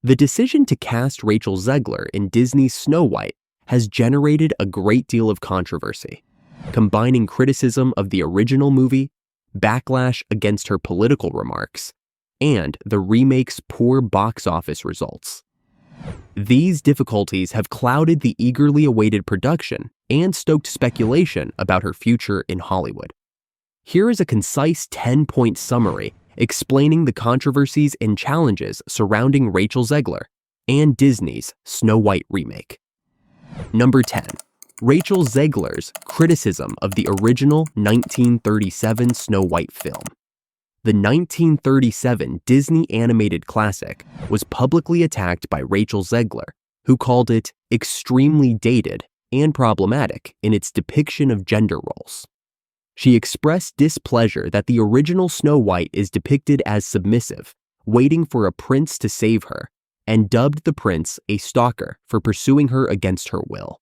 The decision to cast Rachel Zegler in Disney's Snow White has generated a great deal of controversy, combining criticism of the original movie, backlash against her political remarks, and the remake's poor box office results. These difficulties have clouded the eagerly awaited production and stoked speculation about her future in Hollywood. Here is a concise 10-point summary explaining the controversies and challenges surrounding Rachel Zegler and Disney's Snow White remake. Number 10. Rachel Zegler's criticism of the original 1937 Snow White film. The 1937 Disney animated classic was publicly attacked by Rachel Zegler, who called it extremely dated and problematic in its depiction of gender roles. She expressed displeasure that the original Snow White is depicted as submissive, waiting for a prince to save her, and dubbed the prince a stalker for pursuing her against her will.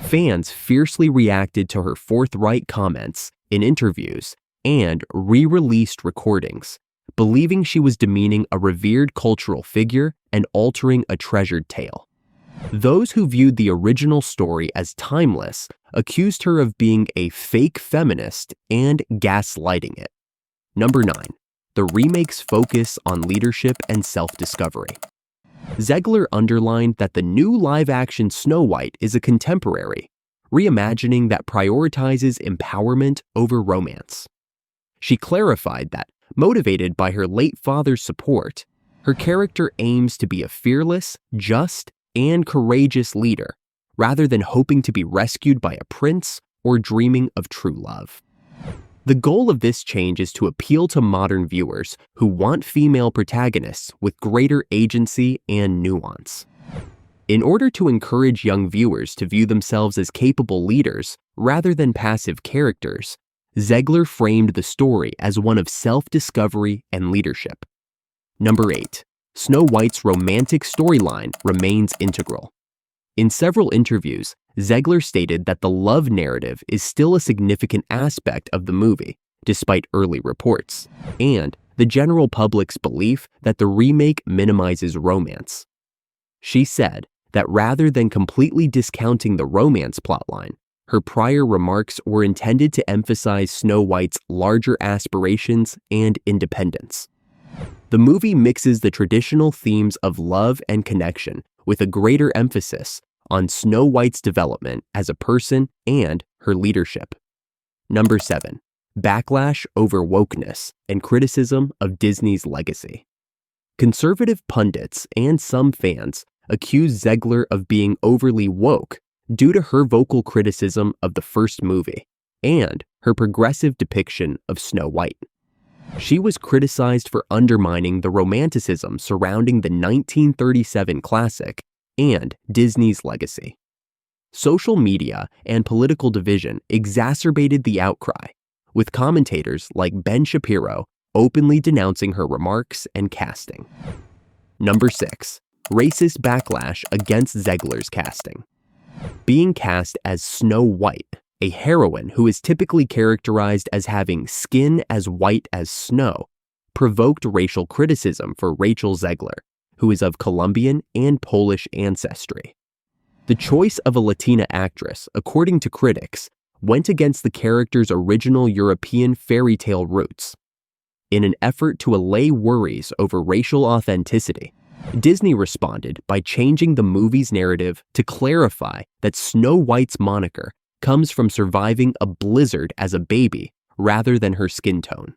Fans fiercely reacted to her forthright comments in interviews and re-released recordings, believing she was demeaning a revered cultural figure and altering a treasured tale. Those who viewed the original story as timeless accused her of being a fake feminist and gaslighting it. Number 9. The remake's focus on leadership and self-discovery. Zegler underlined that the new live-action Snow White is a contemporary, reimagining that prioritizes empowerment over romance. She clarified that, motivated by her late father's support, her character aims to be a fearless, just, and courageous leader, rather than hoping to be rescued by a prince or dreaming of true love. The goal of this change is to appeal to modern viewers who want female protagonists with greater agency and nuance. In order to encourage young viewers to view themselves as capable leaders rather than passive characters, Zegler framed the story as one of self-discovery and leadership. Number 8. Snow White's romantic storyline remains integral. In several interviews, Zegler stated that the love narrative is still a significant aspect of the movie, despite early reports, and the general public's belief that the remake minimizes romance. She said that rather than completely discounting the romance plotline, her prior remarks were intended to emphasize Snow White's larger aspirations and independence. The movie mixes the traditional themes of love and connection with a greater emphasis on Snow White's development as a person and her leadership. Number 7. Backlash over wokeness and criticism of Disney's legacy. Conservative pundits and some fans accuse Zegler of being overly woke due to her vocal criticism of the first movie and her progressive depiction of Snow White. She was criticized for undermining the romanticism surrounding the 1937 classic and Disney's legacy. Social media and political division exacerbated the outcry, with commentators like Ben Shapiro openly denouncing her remarks and casting. Number 6. Racist backlash against Zegler's casting. Being cast as Snow White, a heroine who is typically characterized as having skin as white as snow, provoked racial criticism for Rachel Zegler, who is of Colombian and Polish ancestry. The choice of a Latina actress, according to critics, went against the character's original European fairy tale roots. In an effort to allay worries over racial authenticity, Disney responded by changing the movie's narrative to clarify that Snow White's moniker comes from surviving a blizzard as a baby rather than her skin tone.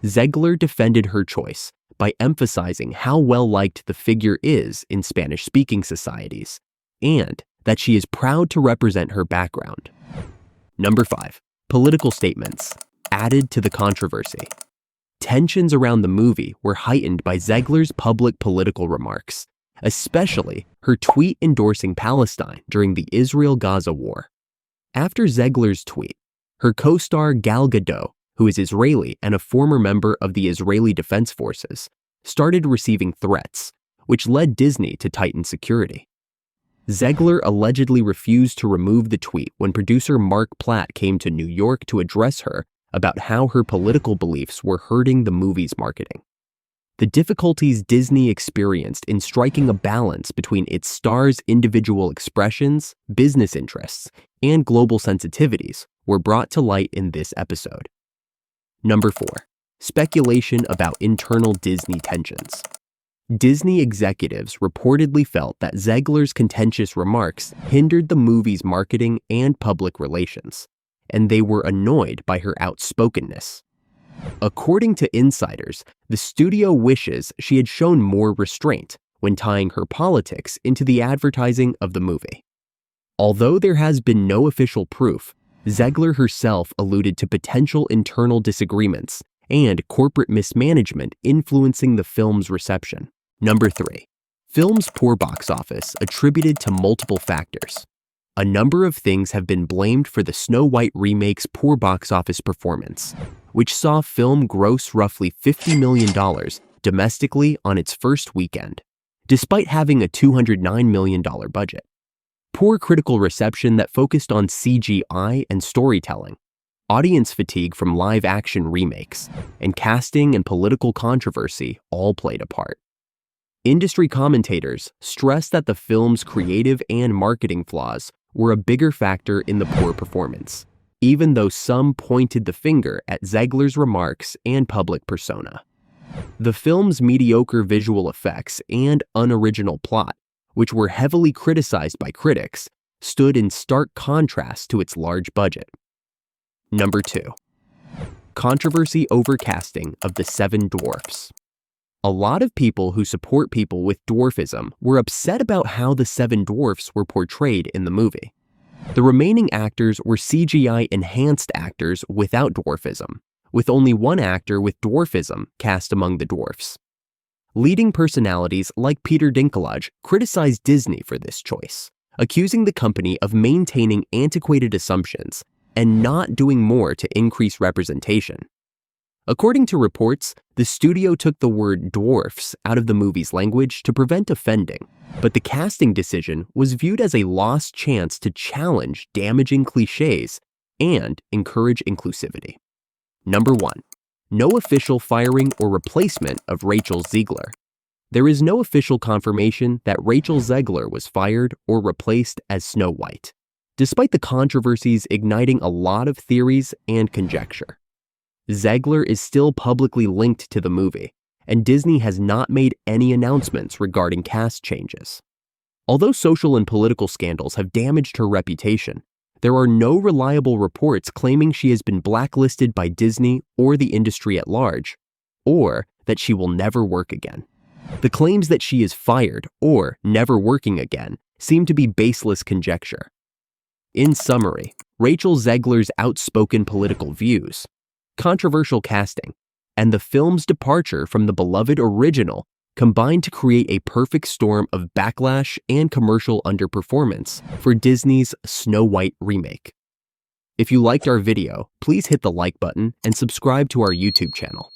Zegler defended her choice by emphasizing how well-liked the figure is in Spanish-speaking societies, and that she is proud to represent her background. Number 5. Political statements added to the controversy. Tensions around the movie were heightened by Zegler's public political remarks, especially her tweet endorsing Palestine during the Israel-Gaza war. After Zegler's tweet, her co-star Gal Gadot, who is Israeli and a former member of the Israeli Defense Forces, started receiving threats, which led Disney to tighten security. Zegler allegedly refused to remove the tweet when producer Mark Platt came to New York to address her about how her political beliefs were hurting the movie's marketing. the difficulties Disney experienced in striking a balance between its stars' individual expressions, business interests, and global sensitivities were brought to light in this episode. Number 4. Speculation about internal Disney tensions. Disney executives reportedly felt that Zegler's contentious remarks hindered the movie's marketing and public relations, and they were annoyed by her outspokenness. According to insiders, the studio wishes she had shown more restraint when tying her politics into the advertising of the movie. Although there has been no official proof, Zegler herself alluded to potential internal disagreements and corporate mismanagement influencing the film's reception. Number 3. Film's poor box office attributed to multiple factors. A number of things have been blamed for the Snow White remake's poor box office performance, which saw film gross roughly $50 million domestically on its first weekend, despite having a $209 million budget. Poor critical reception that focused on CGI and storytelling, audience fatigue from live-action remakes, and casting and political controversy all played a part. Industry commentators stressed that the film's creative and marketing flaws were a bigger factor in the poor performance, even though some pointed the finger at Zegler's remarks and public persona. The film's mediocre visual effects and unoriginal plot, which were heavily criticized by critics, stood in stark contrast to its large budget. Number 2. Controversy over casting of the Seven Dwarfs. A lot of people who support people with dwarfism were upset about how the Seven Dwarfs were portrayed in the movie. The remaining actors were CGI-enhanced actors without dwarfism, with only one actor with dwarfism cast among the dwarfs. Leading personalities like Peter Dinklage criticized Disney for this choice, accusing the company of maintaining antiquated assumptions and not doing more to increase representation. According to reports, the studio took the word dwarfs out of the movie's language to prevent offending, but the casting decision was viewed as a lost chance to challenge damaging cliches and encourage inclusivity. Number 1. No official firing or replacement of Rachel Zegler. There is no official confirmation that Rachel Zegler was fired or replaced as Snow White, despite the controversies igniting a lot of theories and conjecture. Zegler is still publicly linked to the movie, and Disney has not made any announcements regarding cast changes. Although social and political scandals have damaged her reputation, there are no reliable reports claiming she has been blacklisted by Disney or the industry at large, or that she will never work again. The claims that she is fired or never working again seem to be baseless conjecture. In summary, Rachel Zegler's outspoken political views, controversial casting, and the film's departure from the beloved original combined to create a perfect storm of backlash and commercial underperformance for Disney's Snow White remake. If you liked our video, please hit the like button and subscribe to our YouTube channel.